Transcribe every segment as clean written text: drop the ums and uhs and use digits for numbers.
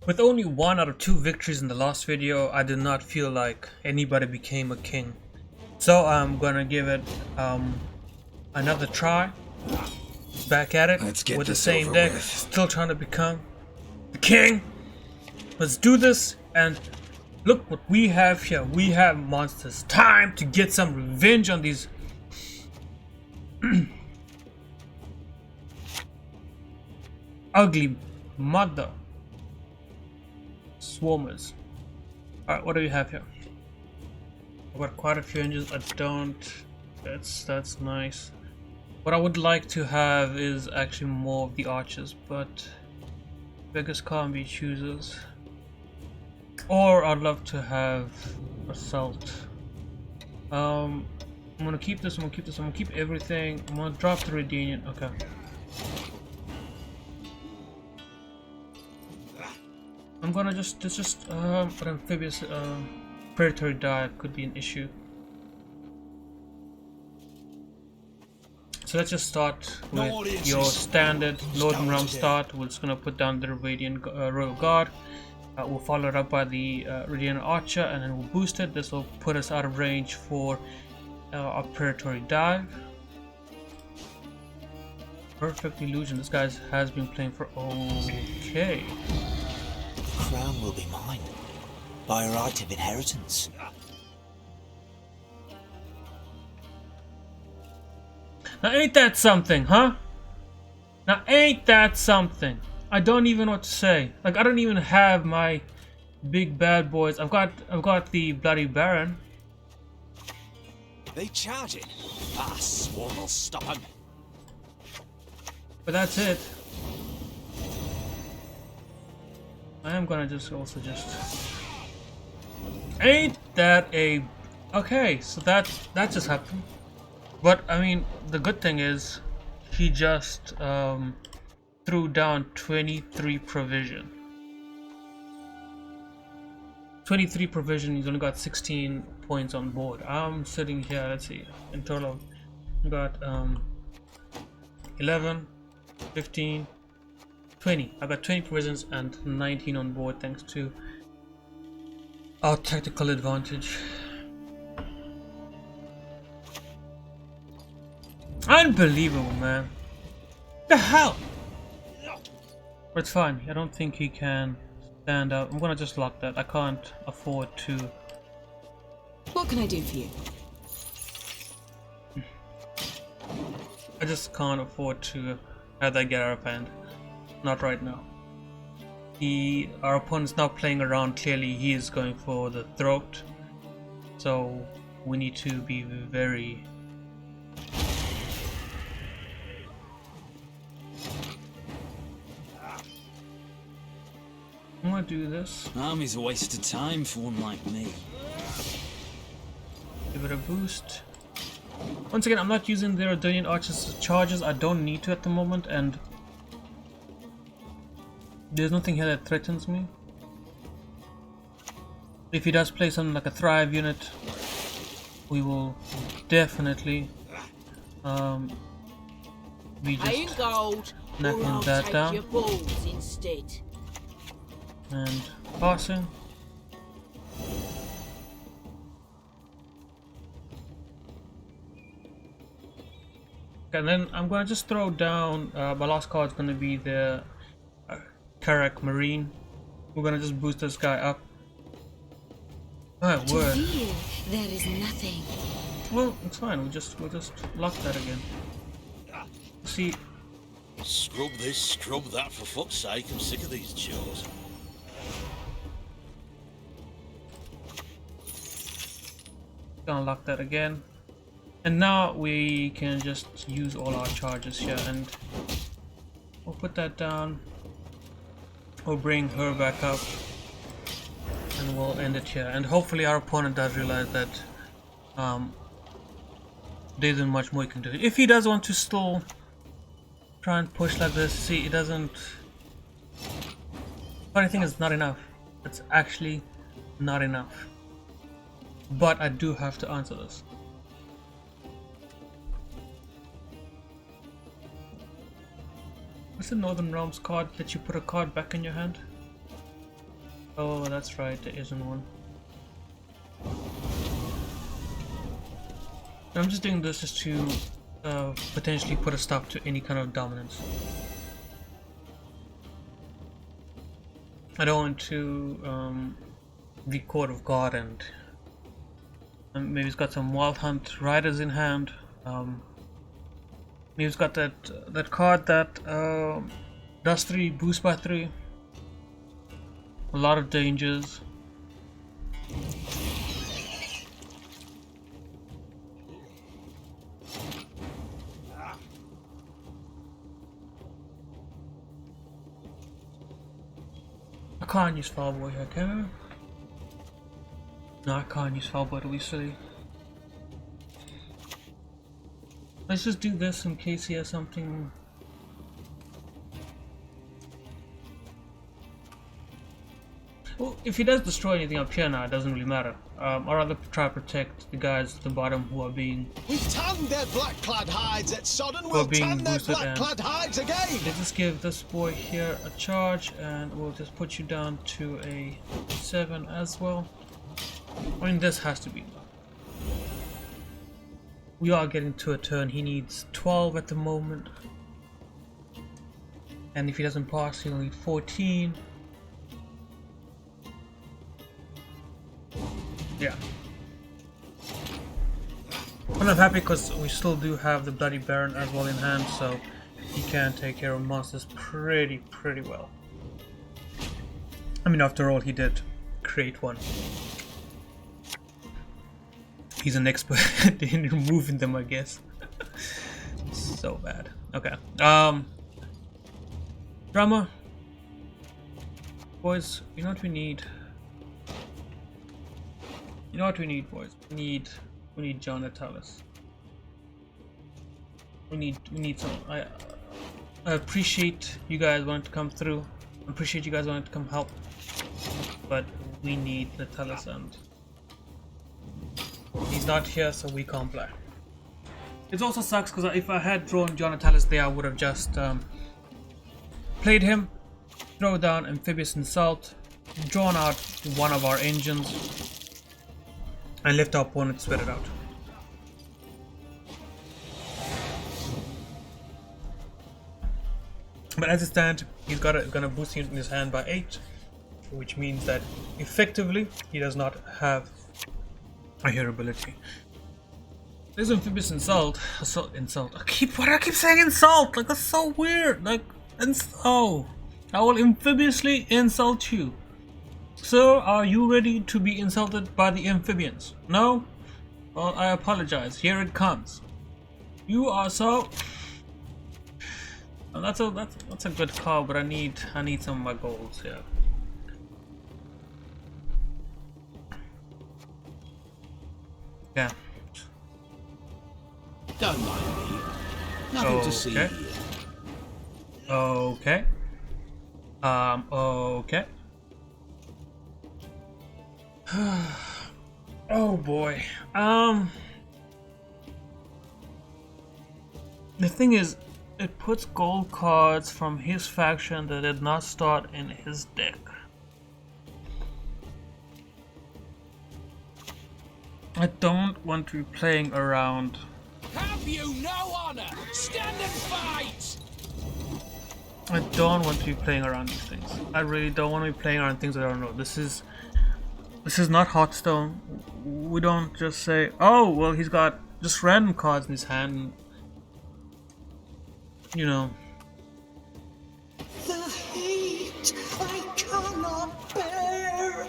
With only 1 out of 2 victories in the last video, I did not feel like anybody became a king. So I'm gonna give it another try. Back at it Let's get with the this same over deck, with. still trying to become the king. Let's do this, and look what we have here. We have monsters. Time to get some revenge on these ugly mother swarmers. Alright, what do we have here? I've got quite a few engines. I don't. That's nice. What I would like to have is actually more of the archers, but beggars can't be choosers. Or I'd love to have assault. I'm gonna keep this. I'm gonna keep everything. I'm gonna drop the Redanian. Okay. I'm gonna but amphibious predatory dive could be an issue. So let's just start with your standard Northern Realm start. We're just gonna put down the Radiant Royal Guard. We'll follow it up by the Radiant Archer, and then we'll boost it. This will put us out of range for our predatory dive. Perfect illusion. This guy has been playing for okay. The crown will be mine, by right of inheritance. Now ain't that something, huh? Now ain't that something? I don't even know what to say. Like, I don't even have my big bad boys. I've got the Bloody Baron. They charge it. Ah, swarm will stop him. But that's it. I am gonna just ain't that a okay, so that just happened. But I mean, the good thing is he just threw down 23 provision. 23 provision, he's only got 16 points on board. I'm sitting here, let's see, in total I got 11, 15, 20. I got 20 provisions and 19 on board thanks to our tactical advantage. Unbelievable, man. The hell? But it's fine. I don't think he can stand up. I'm gonna just lock that. I can't afford to. What can I do for you? I just can't afford to have that get out of hand. Not right now. Our opponent's not playing around. Clearly, he is going for the throat. So we need to be very. I'm gonna do this. Army's a waste of time for one like me. Give it a boost. Once again, I'm not using the Redanian Archer's charges. I don't need to at the moment, and there's nothing here that threatens me. If he does play something like a Thrive unit, we will definitely be just knocking that down. And passing. And then I'm gonna just throw down. My last card is gonna be the Karak Marine. We're gonna just boost this guy up. My word. There is nothing. Well, it's fine. We'll just lock that again. See. Scrub this, scrub that, for fuck's sake. I'm sick of these chores. Gonna lock that again, and now we can just use all our charges here, and we'll put that down. We'll bring her back up, and we'll end it here. And hopefully our opponent does realize that there isn't much more he can do. If he does want to still try and push like this, see, it doesn't. Funny thing is, not enough. It's actually not enough. But I do have to answer this. What's the Northern Realms card that you put a card back in your hand? Oh, that's right, there isn't one. I'm just doing this just to potentially put a stop to any kind of dominance. I don't want to be caught off guard, and maybe he's got some Wild Hunt riders in hand. Maybe he's got that card that does 3 boost by 3. A lot of dangers. I can't use Fireboy here, can I? No, I can't use Fireboy, it'll be silly. Let's just do this in case he has something. Well, if he does destroy anything up here now, it doesn't really matter. I'd rather try to protect the guys at the bottom who are being... We tanned their black-clad hides at Sodden, We're we'll being tan their boosted black-clad hides again! Let's just give this boy here a charge, and we'll just put you down to a 7 as well. I mean, this has to be enough. We are getting to a turn. He needs 12 at the moment. And if he doesn't pass, he'll need 14. Yeah. And I'm happy because we still do have the Bloody Baron as well in hand, so he can take care of monsters pretty well. I mean, after all, he did create one. He's an expert in removing them, I guess. So bad. Okay. Drama. Boys, you know what we need? You know what we need, boys? We need John Natalis. We need some. I appreciate you guys wanting to come through. I appreciate you guys wanting to come help. But we need Natalis, and he's not here, so we can't play. It also sucks because if I had drawn John Natalis there, I would have just played him, throw down Amphibious Insult, drawn out one of our engines, and left our opponent sweat it out. But as it stands, he's gonna boost him in his hand by 8, which means that effectively he does not have a hero ability. There's Amphibious Insult. Insult. I keep saying insult. Like, that's so weird. Like, oh, I will amphibiously insult you. Sir, are you ready to be insulted by the amphibians? No? Well, I apologize. Here it comes. You are so... Well, that's a good call, but I need some of my golds here. Yeah. Don't mind me. Nothing to see Okay. here. Okay. Okay. Oh boy. The thing is, it puts gold cards from his faction that did not start in his deck. I don't want to be playing around. Have you no honor? Stand and fight! I don't want to be playing around these things. I really don't want to be playing around things that I don't know. This is not Hearthstone. We don't just say, oh, well, he's got just random cards in his hand. You know. The heat I cannot bear.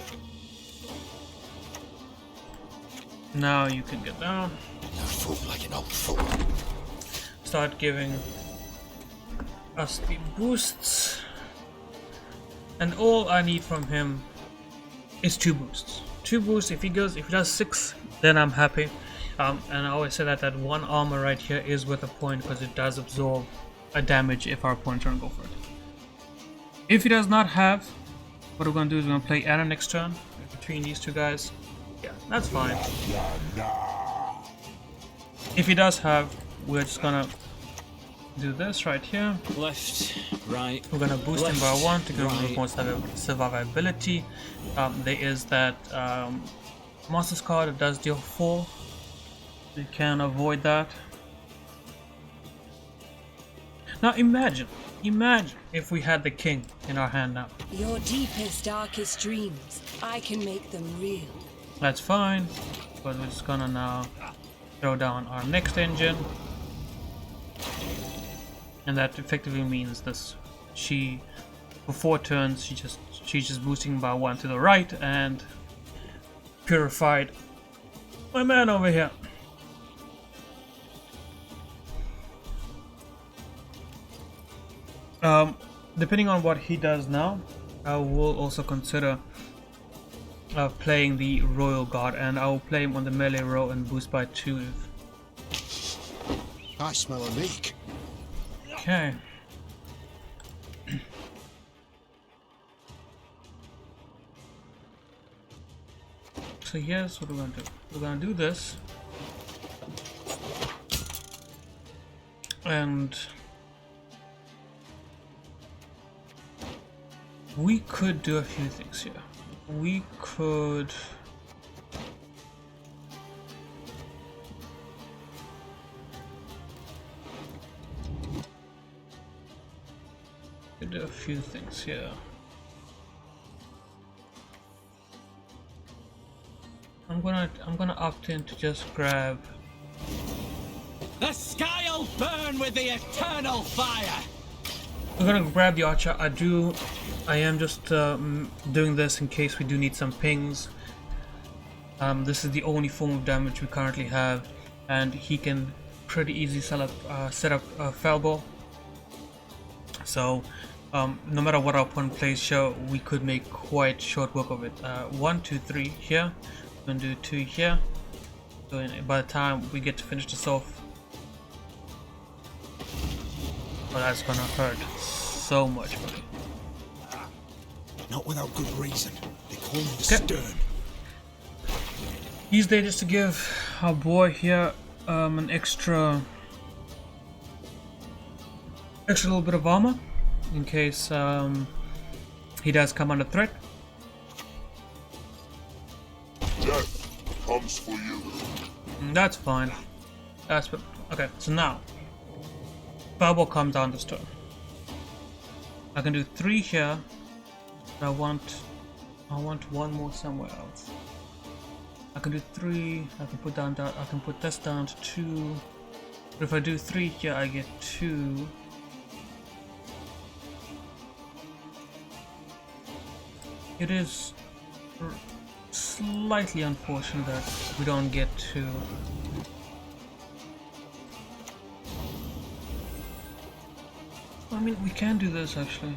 Now you can get down. No fool like an old fool. Start giving us the boosts. And all I need from him is 2 boosts. 2 boosts. If he does 6, then I'm happy. And I always say that 1 armor right here is worth a point because it does absorb a damage if our opponent trying to go for it. If he does not have, what we're going to do is we're going to play Anna next turn between these 2 guys. Yeah, that's fine. If he does have, we're just gonna do this right here. Left, right. We're gonna boost him by left, 1 to give him right. more survivability. There is that monsters card that does deal 4. You can avoid that. Now imagine if we had the king in our hand now. Your deepest, darkest dreams, I can make them real. That's fine, but we're just gonna now throw down our next engine. And that effectively means this, for 4 turns, she's just boosting by 1 to the right and purified my man over here. Depending on what he does now, I will also consider playing the Royal Guard, and I will play him on the melee row and boost by 2. I smell a leak. Okay. So here's what we're gonna do. We're gonna do this, and we could do a few things here. We could do a few things here. I'm gonna opt in to just grab. The sky'll burn with the eternal fire. We're gonna grab the archer. I am just doing this in case we do need some pings. This is the only form of damage we currently have, and he can pretty easily set up a Felball. So no matter what our opponent plays here, we could make quite short work of it. 1, 2, 3 here. We're gonna do 2 here. So by the time we get to finish this off, well, that's gonna hurt so much, buddy. Not without good reason. They call him the Okay. Stern. He's there just to give our boy here an extra little bit of armor in case he does come under threat. Death comes for you. That's fine. Okay. So now, Fireball comes down this turn. I can do 3 here. But I want 1 more somewhere else. I can do 3. I can put this down to 2. But if I do 3 here, I get 2. It is slightly unfortunate that we don't get 2. I mean, we can do this actually.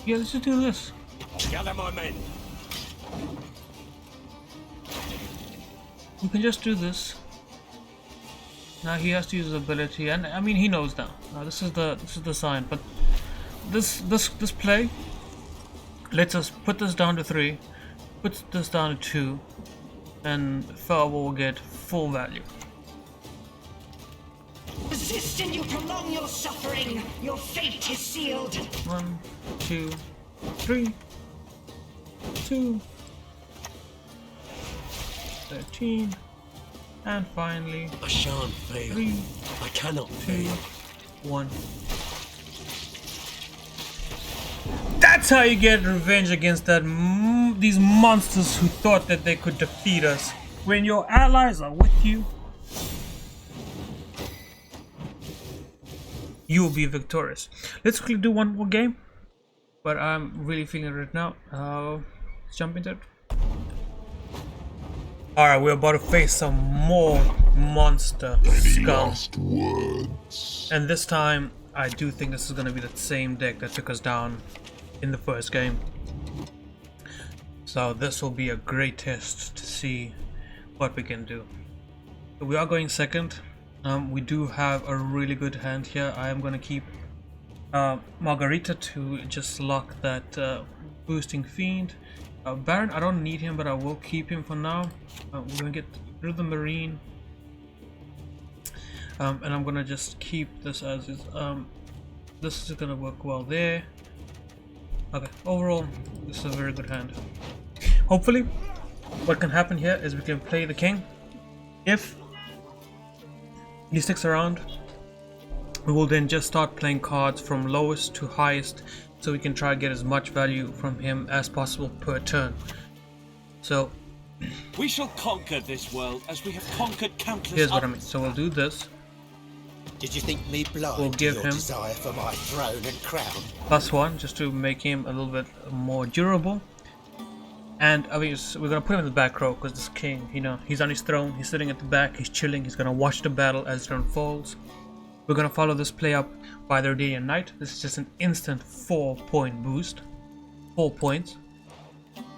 Yeah, let's just do this. Gather my men. We can just do this. Now he has to use his ability, and I mean he knows now. This is the sign, but this play lets us put this down to 3, put this down to 2, and Fireball will get full value. Resist and you prolong your suffering. Your fate is sealed. 1, 2, 3, 2, 13, and finally I shan't fail. 3, I cannot 2, fail. 1. That's how you get revenge against these monsters who thought that they could defeat us. When your allies are with you, you will be victorious. Let's quickly do 1 more game, but I'm really feeling it right now. Let's jump into it. Alright, we're about to face some more monster scum. Last words. And this time, I do think this is going to be the same deck that took us down in the first game. So this will be a great test to see what we can do. So we are going second. We do have a really good hand here. I am going to keep Margarita to just lock that boosting fiend. Baron, I don't need him, but I will keep him for now. We're gonna get rid of the Marine. And I'm gonna just keep this as is. This is gonna work well there. Okay, overall, this is a very good hand. Hopefully, what can happen here is we can play the king. If he sticks around, we will then just start playing cards from lowest to highest, so we can try to get as much value from him as possible per turn. So We shall conquer this world as we have conquered countless here's what I others. mean. So we'll do this. Did you think me blind We'll to give your him desire for my throne and crown? +1 just to make him a little bit more durable. And obviously we're gonna put him in the back row because this king, you know, he's on his throne, he's sitting at the back, he's chilling, he's gonna watch the battle as it unfolds. We're gonna follow this play up by their day and night. This is just an instant 4-point boost. 4 points.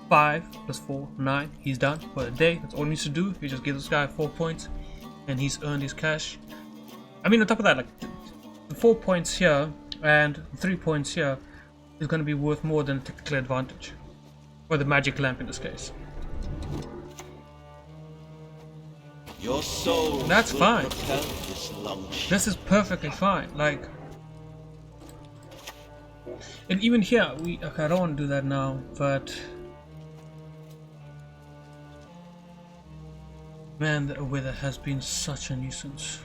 5 + 4, 9. He's done for the day. That's all he needs to do. You just give this guy 4 points and he's earned his cash. I mean, on top of that, like the 4 points here and 3 points here is gonna be worth more than technical advantage. Or the magic lamp in this case. Your soul. That's will fine. propel this long ship. This is perfectly fine. Like, and even here, okay, I don't want to do that now, but man, the weather has been such a nuisance.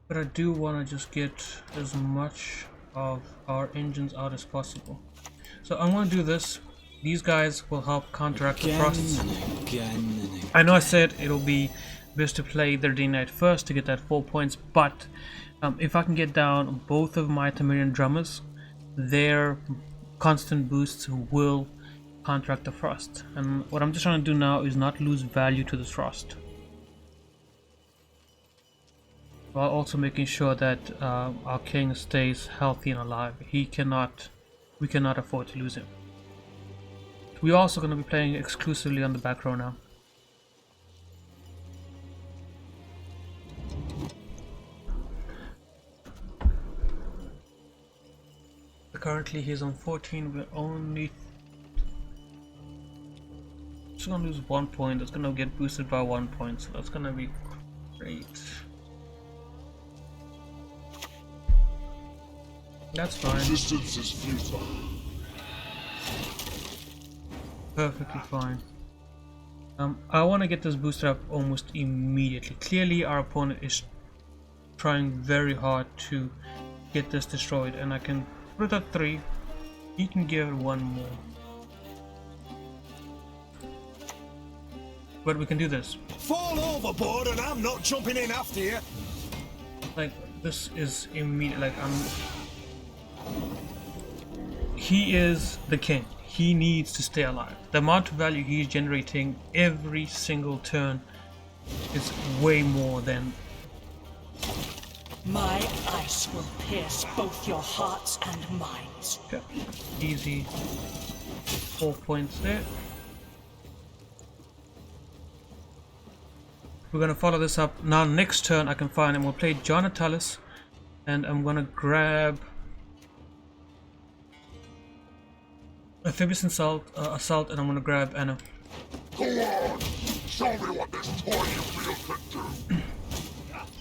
But I do want to just get as much of our engines out as possible. So I'm going to do this. These guys will help counteract the frosts. I know I said it'll be best to play their day night first to get that 4 points, but if I can get down both of my Temerian drummers, their constant boosts will counteract the frost. And what I'm just trying to do now is not lose value to this frost, while also making sure that our king stays healthy and alive. We cannot afford to lose him. We're also going to be playing exclusively on the back row now. Currently he's on 14, we're only just going to lose 1 point. That's going to get boosted by 1 point, so that's going to be great. That's fine. Resistance is futile. Perfectly fine. I want to get this boosted up almost immediately. Clearly our opponent is trying very hard to get this destroyed, and I can put it at 3. He can give it 1 more. But we can do this. Fall overboard and I'm not jumping in after you. Like, this is immediate. Like, he is the king. He needs to stay alive. The amount of value he's generating every single turn is way more than... My ice will pierce both your hearts and minds. Okay. Easy 4 points there. We're gonna follow this up. Now next turn I can find him. We'll play John Atalis, and I'm gonna grab Amphibious Assault, and I'm gonna grab Anna. Go on! Show me what this toy you wield can do!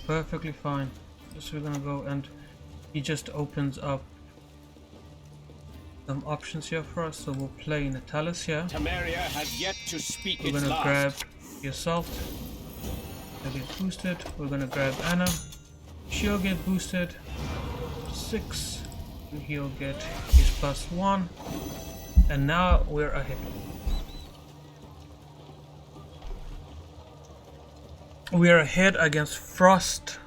Perfectly fine. So we're gonna go, and he just opens up some options here for us. So we'll play Natalis here. Temeria has yet to speak We're its gonna last. grab the Assault. He'll get boosted. We're gonna grab Anna. She'll get boosted 6, and he'll get his +1. And now we're ahead. We are ahead against Frost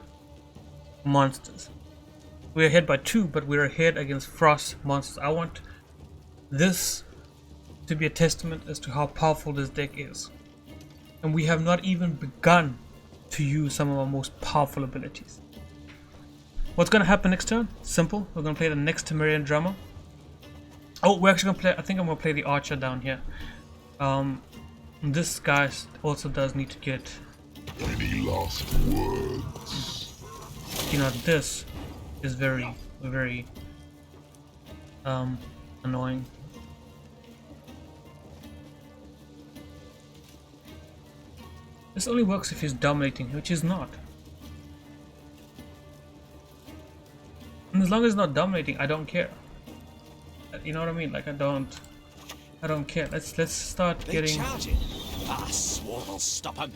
monsters. We're ahead by 2, but we're ahead against Frost monsters. I want this to be a testament as to how powerful this deck is. And we have not even begun to use some of our most powerful abilities. What's going to happen next turn? Simple. We're going to play the next Temerian drummer. Oh, we're actually going to play... I think I'm going to play the archer down here. This guy also does need to get... Any last words? You know, this is very, very annoying. This only works if he's dominating, which he's not. And as long as he's not dominating, I don't care. You know what I mean? Like I don't care. Let's start They getting. charging. I swore I'll stop him.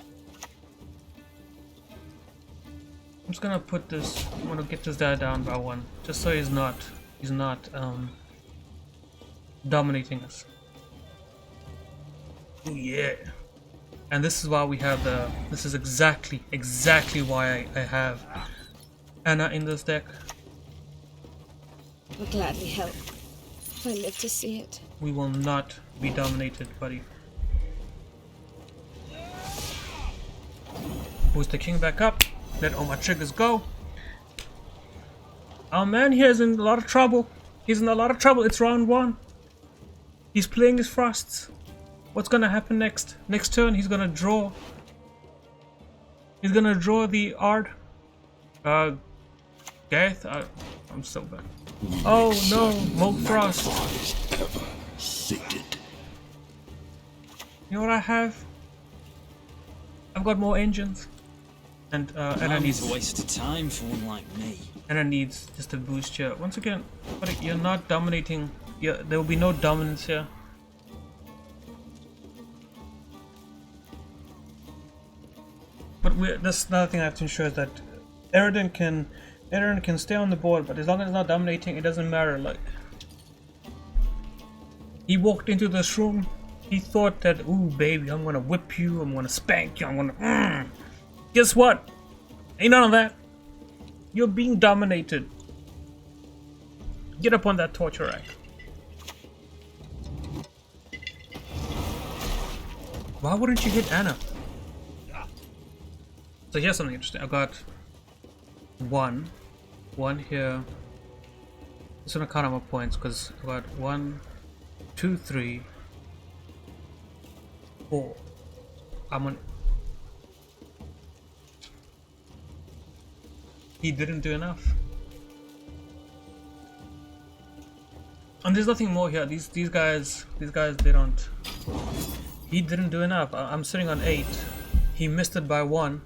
I'm just gonna put this. I'm gonna get this guy down by 1, just so he's not dominating us. Oh yeah. And this is why we have the. This is exactly why I have Anna in this deck. I'll gladly help. If I live to see it. We will not be dominated, buddy. Boost the king back up. Let all my triggers go. Our man here is in a lot of trouble. He's in a lot of trouble. It's round 1. He's playing his frosts. What's gonna happen next? Next turn, he's gonna draw. He's gonna draw the Ard. Gareth? I'm so bad. Oh no, Mold Frost. Ever sated. You know what I have? I've got more engines. And I need It's a waste of time for one like me. and I needs just a boost here. Once again, buddy, you're not dominating. There will be no dominance here. But that's another thing I have to ensure is that Eridan can stay on the board, but as long as it's not dominating, it doesn't matter. Like he walked into this room, he thought that, ooh baby, I'm gonna whip you, I'm gonna spank you, I'm gonna. Guess what? Ain't none of that. You're being dominated. Get up on that torture rack. Why wouldn't you hit Anna? So here's something interesting. I got one here. Just gonna count out my points because I got 1, 2, 3, 4. I'm on. He didn't do enough. And there's nothing more here. These guys they don't. He didn't do enough. I'm sitting on 8. He missed it by 1.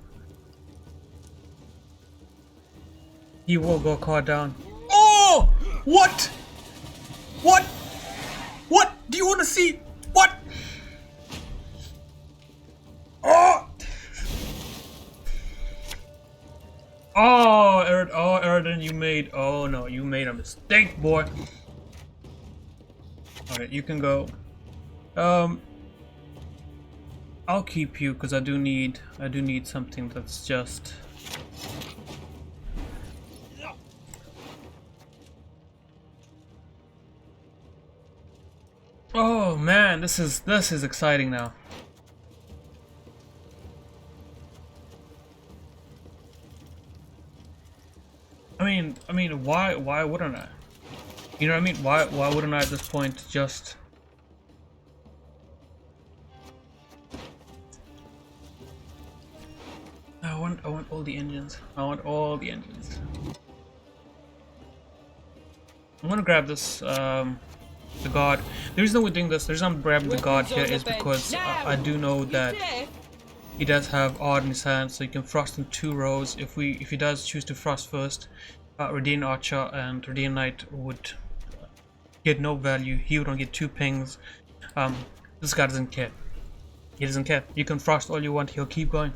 He will go card down. Oh! What? What? What? Do you want to see? What? Oh! Oh, Eridan, you made. Oh no, you made a mistake, boy. Alright, you can go. I'll keep you because I do need something that's just. Oh man, this is exciting now. I mean, why wouldn't I? You know what I mean? Why wouldn't I at this point just? I want all the engines. I want all the engines. I'm gonna grab this the guard. The reason we're doing this, the reason I'm grabbing the guard here is because I do know that he does have Odd in his hand, so he can frost in 2 rows. If he does choose to frost first, Radiant Archer and Radiant Knight would get no value. He would only get 2 pings. This guy doesn't care. He doesn't care. You can frost all you want. He'll keep going.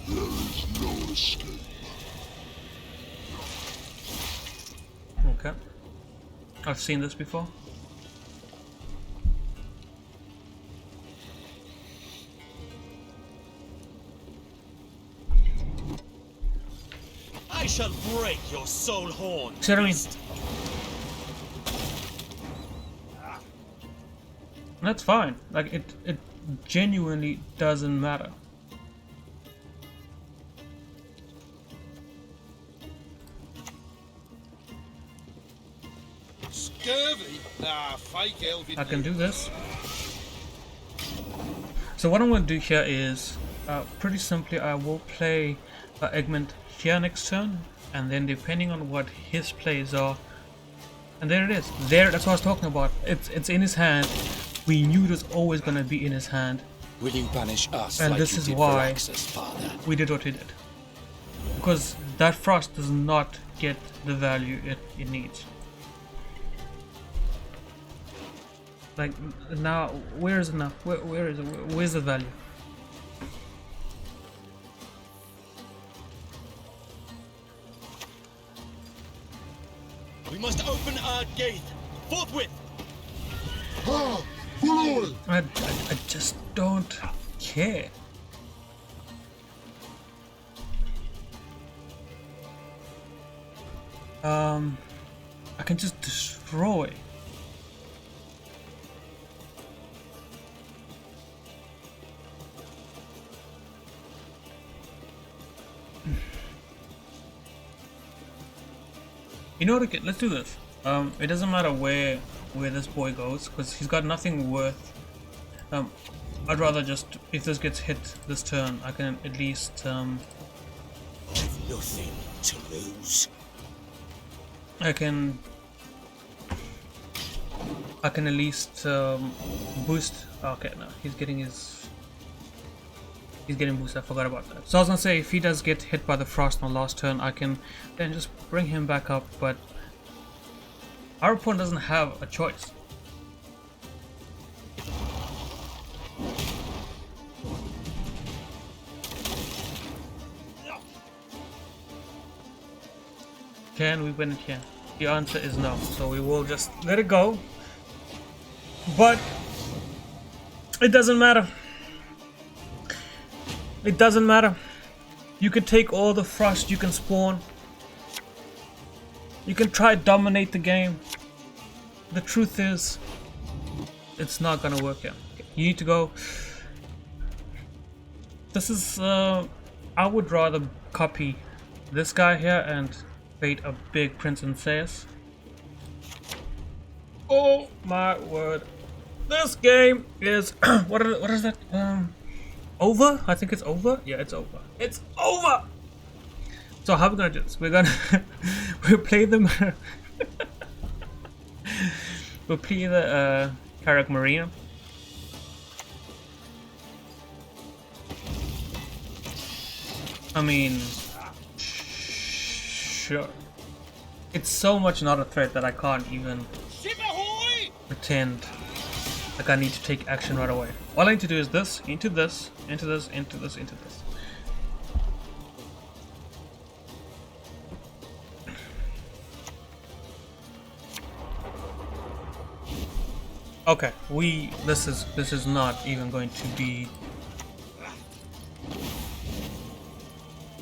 There is no escape. Okay. I've seen this before. I shall break your soul horn. See what I mean? That's fine. Like it genuinely doesn't matter. Scurvy? Ah, fake elven. I can do this. So what I'm going to do here is, pretty simply, I will play Egmont here next turn, and then depending on what his plays are, and there it is. There, that's what I was talking about. It's in his hand. We knew it was always gonna be in his hand, Will you banish us and like this you is did why Varax's father? we did what we did. Because that frost does not get the value it needs. Like now, where is it now? Where is it? Where's the value? We must open our gate forthwith. Ah, Floyd! I just don't care. I can just destroy. You know what? Let's do this. It doesn't matter where this boy goes, because he's got nothing worth. I'd rather just, if this gets hit this turn, I can at least I've nothing to lose. I can at least boost. Okay, no, he's getting boosted. I forgot about that. So I was gonna say, if he does get hit by the frost on last turn, I can then just bring him back up. But our opponent doesn't have a choice. Can we win it here? The answer is no. So we will just let it go. But it doesn't matter. It doesn't matter. You can take all the frost you can spawn. You can try to dominate the game. The truth is, it's not gonna work here. You need to go. This is I would rather copy this guy here and bait a big Prince and Zeus. Oh my word. This game is what is that? Over? I think it's over. Yeah, it's over. It's over. So how are we gonna do this? We're gonna we'll play them. We'll play the Karak Marina. I mean, sure. It's so much not a threat that I can't even pretend like I need to take action right away. All I need to do is this, into this, into this, into this, into this. Okay, this is not even going to be.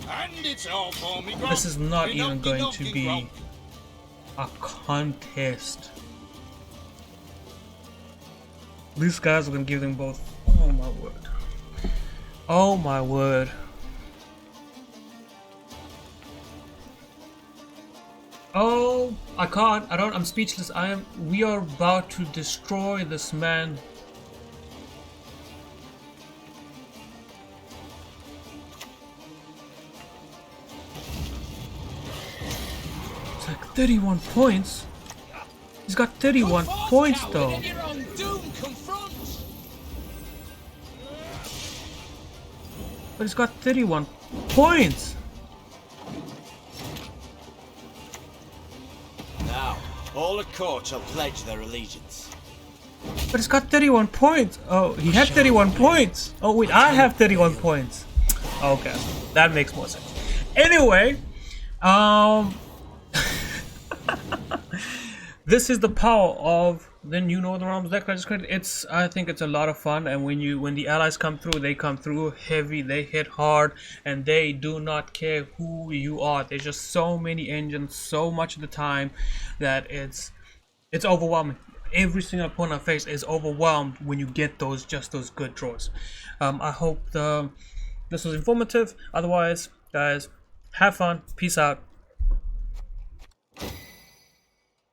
And it's all for me, Grump. This is not You even don't going know to me, be Grump. a contest. These guys are gonna give them both. Oh my word. Oh my word. Oh, I can't. I'm speechless. We are about to destroy this man. It's like 31 points. He's got 31 points though. In your own doom, confront. But he's got 31 points. Now, all at court shall pledge their allegiance. But he's got 31 points. Oh, he had 31 points. Oh wait, I have 31 points. Okay, that makes more sense. Anyway, this is the power of the new Northern Realms deck. I think it's a lot of fun, and when the allies come through, they come through heavy, they hit hard, and they do not care who you are. There's just so many engines, so much of the time that it's overwhelming. Every single opponent I face is overwhelmed when you get those good draws. I hope this was informative. Otherwise, guys, have fun. Peace out.